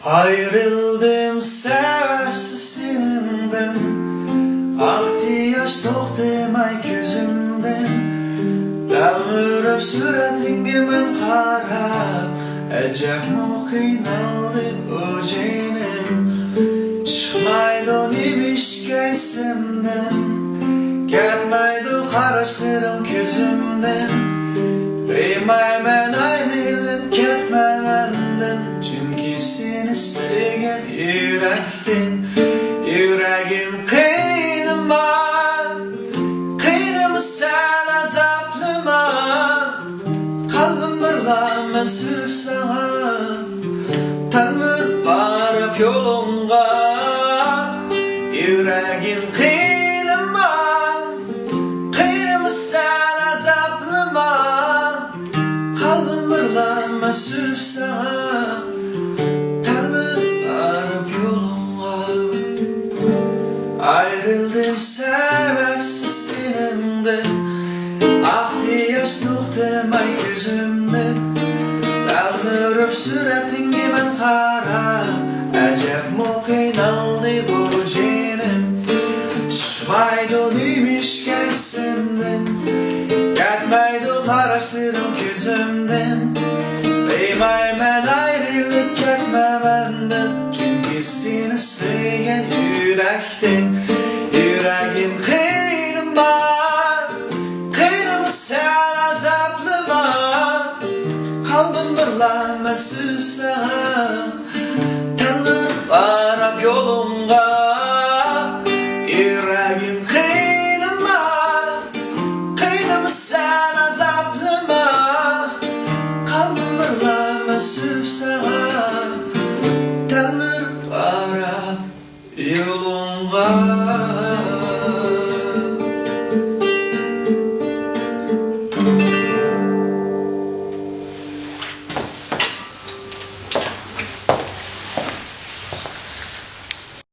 Ayrıldım sebepsiz seninden, aktı yaş toxtamay gözümden. Dağmırıp suratınga men qarab, ajabmi qiynaldi bu jenim. Chiqmaydi nemishga esimdan, ketmaydi qarashlarim ko'zimdan. Qiymayman ayrilib ketmagandan, chunki seni sevgan yurakdan. Yuragim qiynama, qiynama sen azoblama. Qalbim birlama sür sana, tanmir barib yo'lingga. Yuragim qiynama, qiynama sen azoblama. Qalbim birlama sür sana, tanmir barib yo'lingga. Ayrıldım sebepsiz seninden, aktı yaş toxtamay gözümden. Dağmırıp suratınga men qarab, ajabmi qiynaldi bu jenim. Chiqmaydi nemishga esimdan, ketmaydi qarashlarim ko'zimdan. Bilmayman ayrilib ketmagandan, chunki seni sevgan yurakdan. Yuragim qiynama, qiynama sen azoblama. Qalbim birlama sür sana, tanir barib yo'lingga.